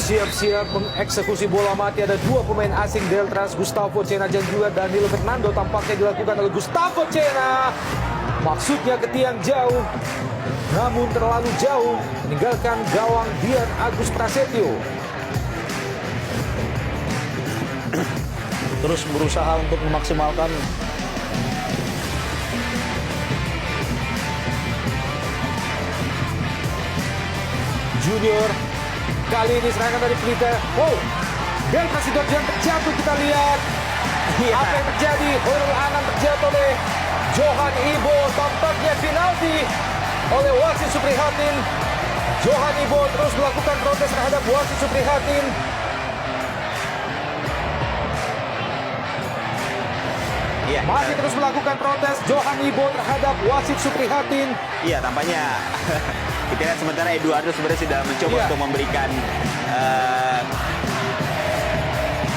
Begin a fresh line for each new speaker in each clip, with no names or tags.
Siap-siap mengeksekusi bola mati. Ada dua pemain asing Deltras, Gustavo Cena dan juga Danilo Fernando. Tampaknya dilakukan oleh Gustavo Cena. Maksudnya ke tiang jauh, namun terlalu jauh, meninggalkan gawang Dian Agus Prasetyo.
Terus berusaha untuk memaksimalkan
Junior. Kali ini serangan dari Pelita. Oh, Delta Sidoarjo yang terjatuh, kita lihat. Apa yang terjadi? Hoirul Anam terjatuh oleh Johan Ibo. Tampaknya penalti oleh wasit Suprihatin. Johan Ibo terus melakukan protes terhadap wasit Suprihatin.
Iya,
Masih terus melakukan protes Johan Ibo terhadap wasit Suprihatin.
iya tampaknya kita lihat sementara Eduardo sebenarnya sudah mencoba
Iya.
untuk memberikan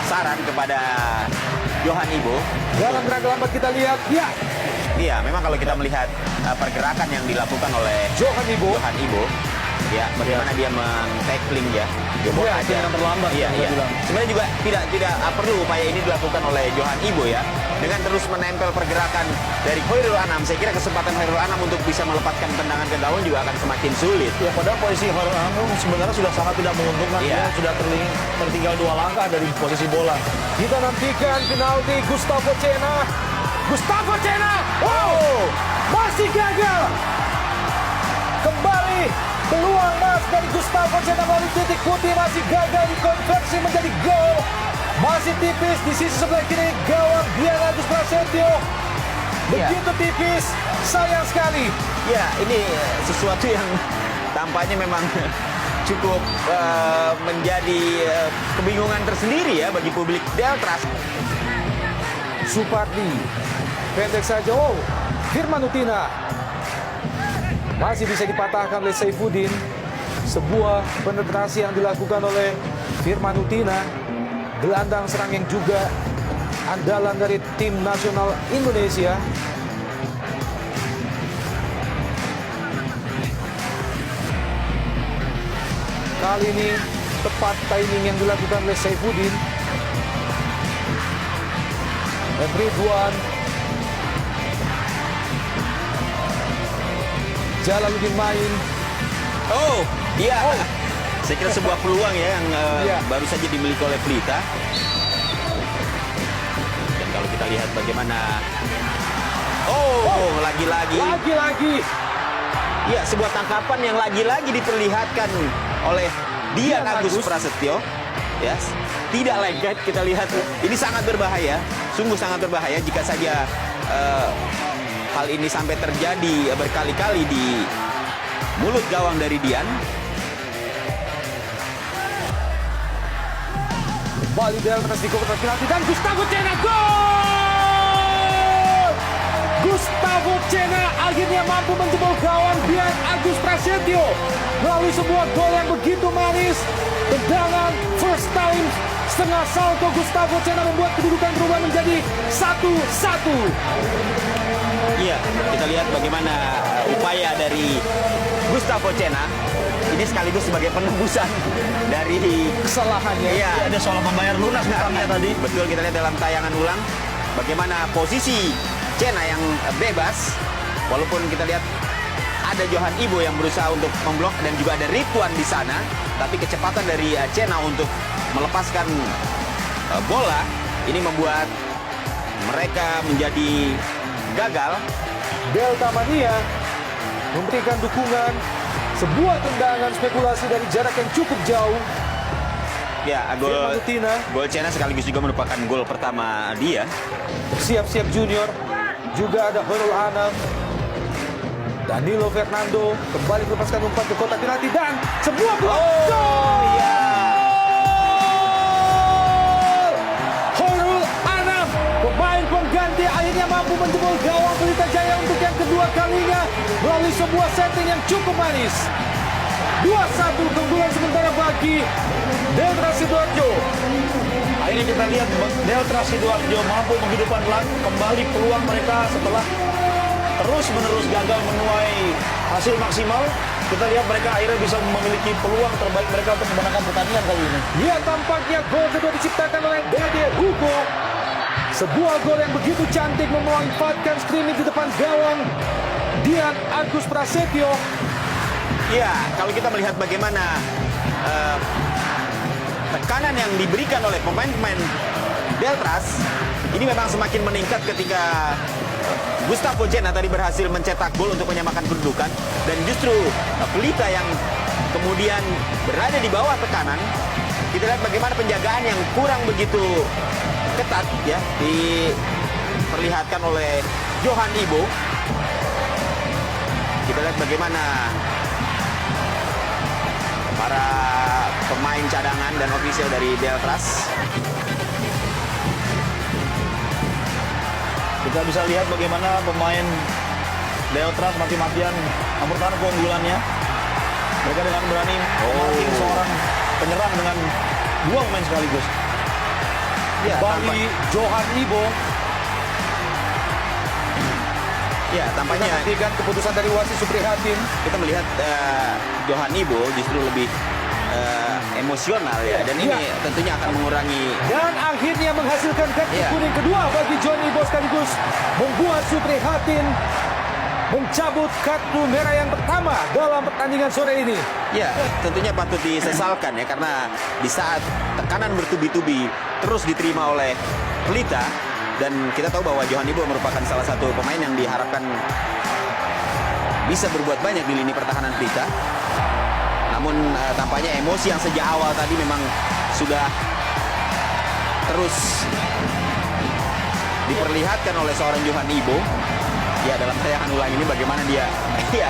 saran kepada Johan Ibo.
Dalam gerakan lambat kita lihat, ya,
Iya, memang kalau kita melihat pergerakan yang dilakukan oleh
Johan Ibo.
ya bagaimana dia men-tackling ya. Dia mau
Iya,
aja
yang terlambat,
Iya,
yang
iya.
dia bilang.
Sebenarnya juga tidak perlu upaya ini dilakukan oleh Johan Ibo ya. Dengan terus menempel pergerakan dari Hoirul Anam, saya kira kesempatan Hoirul Anam untuk bisa melepaskan tendangan ke gawang juga akan semakin sulit.
ya padahal posisi Hoirul Anam sebenarnya sudah sangat tidak menguntungkan.
Iya.
Dia sudah tertinggal 2 langkah dari posisi bola.
Kita nantikan penalti Gustavo Cena. Gustavo Cena. Oh, masih gagal. Kembali peluang emas dari Gustavo Cena melalui titik putih, masih gagal dikonversi menjadi gol. Masih tipis di sisi sebelah kiri gawang Dian Agus Prasetyo. Begitu tipis, sayang sekali.
Ya, ini sesuatu yang tampaknya memang cukup menjadi kebingungan tersendiri ya bagi publik Deltras.
Supardi pendek saja. Oh, Firman Utina masih bisa dipatahkan oleh Saifuddin. Sebuah penetrasi yang dilakukan oleh Firman Utina, gelandang serang yang juga andalan dari tim nasional Indonesia. Kali ini tepat timing yang dilakukan oleh Saifuddin. Dan Ridwan Jalaluddin main.
Oh, iya. Saya kira sebuah peluang ya yang
Iya.
baru saja dimiliki oleh Pelita. Dan kalau kita lihat bagaimana lagi-lagi.
Lagi-lagi
Ya, sebuah tangkapan yang lagi-lagi diperlihatkan oleh Dian Agus Prasetyo. Ya, tidak lengket. Kita lihat ini sangat berbahaya, sungguh sangat berbahaya jika saja hal ini sampai terjadi berkali-kali di mulut gawang dari Dian.
Bali Deltras di kotak penalti dan Gustavo Cena gol! Gustavo Cena akhirnya mampu menjebol gawang Dian Agus Prasetyo melalui sebuah gol yang begitu manis. Tendangan first time setengah salto Gustavo Cena membuat kedudukan berubah menjadi 1-1.
Iya, kita lihat bagaimana upaya dari Gustavo Cena ini sekaligus sebagai penebusan dari
Kesalahannya.
Iya,
Ada soal membayar lunas utangnya tadi.
betul, kita lihat dalam tayangan ulang bagaimana posisi Cena yang bebas, walaupun kita lihat ada Johan Ibo yang berusaha untuk memblok dan juga ada Ridwan di sana, tapi kecepatan dari Cena untuk melepaskan bola ini membuat mereka menjadi gagal.
Delta Mania memberikan dukungan, sebuah tendangan spekulasi dari jarak yang cukup jauh.
Ya,
Firman Utina
gol Cena sekaligus juga merupakan gol pertama dia.
siap-siap Junior. Juga ada Hoirul Anam. Danilo Fernando kembali melepaskan umpan ke kotak penalti dan sebuah peluang gol!
Iya.
Hoirul Anam, pemain pengganti, akhirnya mampu menjebol gawang Pelita Jaya untuk yang kedua kalinya melalui sebuah setting yang cukup manis. 2-1 keunggulan sementara bagi Deltras Sidoarjo.
Akhirnya kita lihat Deltras Sidoarjo mampu menghidupkan kembali peluang mereka setelah terus-menerus gagal menuai hasil maksimal. Kita lihat mereka akhirnya bisa memiliki peluang terbaik mereka untuk memenangkan pertandingan kali ini.
Ya, tampaknya gol kedua diciptakan oleh Dede Hugo. Sebuah gol yang begitu cantik memanfaatkan screening di depan gawang Dian Agus Prasetyo.
Ya, kalau kita melihat bagaimana tekanan yang diberikan oleh pemain-pemain Deltras, ini memang semakin meningkat ketika Gustavo Jena tadi berhasil mencetak gol untuk menyamakan kedudukan, dan justru Pelita yang kemudian berada di bawah tekanan. Kita lihat bagaimana penjagaan yang kurang begitu ketat ya diperlihatkan oleh Johan Ibo. Kita lihat bagaimana para pemain cadangan dan ofisial dari Deltras.
Kita bisa lihat bagaimana pemain Deltras mati-matian mempertahankan keunggulannya. Mereka dengan berani memarking seorang penyerang dengan dua pemain sekaligus.
Ya,
Bagi Johan Ibo.
ya
Kita
tampaknya
nantikan keputusan dari wasit Suprihatin.
kita melihat Johan Ibo justru lebih emosional ya, dan ini
Ya.
tentunya akan mengurangi.
Dan akhirnya menghasilkan kartu
Ya.
kuning kedua bagi John Ibo, sekaligus membuat Suprihatin mencabut kartu merah yang pertama dalam pertandingan sore ini.
Ya, tentunya patut disesalkan ya, karena di saat tekanan bertubi-tubi terus diterima oleh Pelita, dan kita tahu bahwa Johan Ibo merupakan salah satu pemain yang diharapkan bisa berbuat banyak di lini pertahanan Pelita. Namun tampaknya emosi yang sejak awal tadi memang sudah terus diperlihatkan oleh seorang Johan Ibo. Ya, dalam tayangan ulang ini bagaimana dia ya,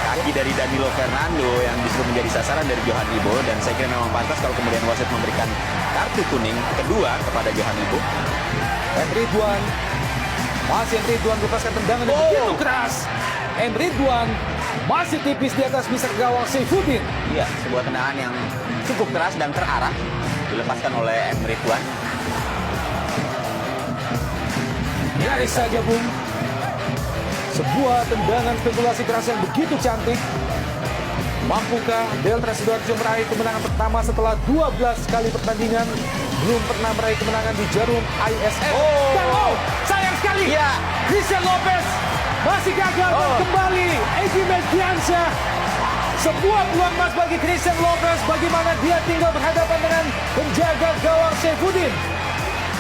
kaki dari Danilo Fernando yang justru menjadi sasaran dari Johan Ibo, dan saya kira memang pantas kalau kemudian wasit memberikan kartu kuning kedua kepada Johan Ibo.
Ridwan, masih Ridwan lepaskan tendangan yang begitu keras. Ridwan masih tipis di atas misar gawang Saifuddin.
Iya, sebuah tendangan yang cukup keras dan terarah dilepaskan oleh Ridwan.
Nyaris saja, Bung. Sebuah tendangan spekulasi keras yang begitu cantik. Mampukah Deltras Sidoarjo meraih kemenangan pertama setelah 12 kali pertandingan? Belum pernah meraih kemenangan di jarum ISL. Dan sayang sekali.
Iya.
Christian Lopez masih gagal dan kembali Egy Mediansyah. Sebuah peluang emas bagi Christian Lopez, bagaimana dia tinggal berhadapan dengan penjaga gawang Saifuddin.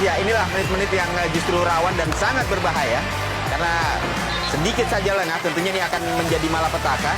Ya, inilah menit-menit yang justru rawan dan sangat berbahaya, karena sedikit saja lengah tentunya ini akan menjadi malapetaka.